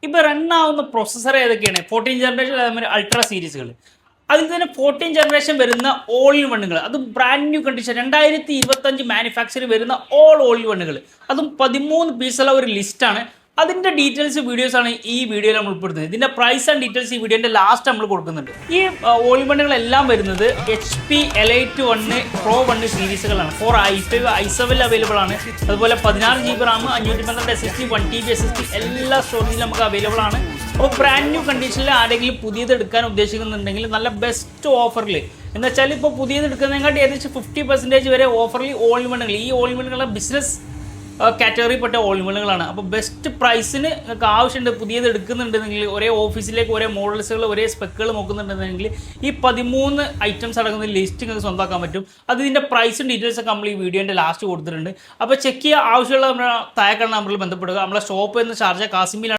ഇപ്പോൾ റൺ ആവുന്ന പ്രൊസസ്സർ ഏതൊക്കെയാണ്? 14 ജനറേഷൻ അതേമാതിരി അൾട്രാ സീരീസുകൾ. അതിൽ തന്നെ 14 ജനറേഷൻ വരുന്ന ഓൾ ഇൻ വണ്ണുകൾ, അതും ബ്രാൻഡ് ന്യൂ കണ്ടീഷൻ 2025 മാനുഫാക്ചർ വരുന്ന ഓൾ ഇൻ വണ്ണുകൾ, അതും 13 പീസുള്ള ഒരു ലിസ്റ്റാണ്. അതിൻ്റെ ഡീറ്റെയിൽസ് വീഡിയോസ് ആണ് ഈ വീഡിയോയിൽ നമ്മൾ ഉൾപ്പെടുത്തുന്നത്. ഇതിൻ്റെ പ്രൈസ് ആൻഡ് ഡീറ്റെയിൽസ് ഈ വീഡിയോൻ്റെ ലാസ്റ്റ് നമ്മൾ കൊടുക്കുന്നുണ്ട്. ഈ ഓൾ ഇൻ വണ്ണുകളെല്ലാം വരുന്നത് HP Elite 1 Pro 1 സീരീസുകളാണ്. 4 i5 i7 available ആണ്. അതുപോലെ 16 GB Ram, 512 SSD, 1 TB SSD എല്ലാ സ്റ്റോറേജിലും നമുക്ക് അവൈലബിൾ ആണ്. അപ്പോൾ ബ്രാൻഡ് ന്യൂ കണ്ടീഷനിൽ ആരെങ്കിലും പുതിയത് എടുക്കാൻ ഉദ്ദേശിക്കുന്നുണ്ടെങ്കിൽ നല്ല ബെസ്റ്റ് ഓഫറിൽ, എന്ന് വെച്ചാൽ ഇപ്പോൾ പുതിയത് എടുക്കുന്നതിനെക്കാട്ടി ഏകദേശം 50% വരെ ഓഫറിൽ ഓൾ ഇൻ വണ്ണുകൾ, ഈ ഓൾ ഇൻ വണ്ണുകളുടെ ബിസിനസ് കാറ്റഗറിപ്പെട്ട ഓൾ ഇൻ വണ്ണുകളാണ്. അപ്പോൾ ബെസ്റ്റ് പ്രൈസിന് നിങ്ങൾക്ക് ആവശ്യമുണ്ട്, പുതിയത് എടുക്കുന്നുണ്ടെങ്കിൽ, ഒരേ ഓഫീസിലേക്ക് ഒരേ മോഡൽസുകൾ ഒരേ സ്പെക്കുകൾ നോക്കുന്നുണ്ടെങ്കിൽ ഈ 13 ഐറ്റംസ് അടങ്ങുന്ന ലിസ്റ്റ് നിങ്ങൾക്ക് സ്വന്തമാക്കാൻ പറ്റും. അത് ഇതിൻ്റെ പ്രൈസും ഡീറ്റെയിൽസൊക്കെ നമ്മൾ ഈ വീഡിയോൻ്റെ ലാസ്റ്റ് കൊടുത്തിട്ടുണ്ട്. അപ്പോൾ ചെക്ക് ചെയ്യുക. ആവശ്യമുള്ള നമ്മുടെ താഴെ കാണുന്ന നമ്പറിൽ ബന്ധപ്പെടുക. നമ്മളെ ഷോപ്പ് എന്ന് ഷാർജ കാസിമിലാണ്.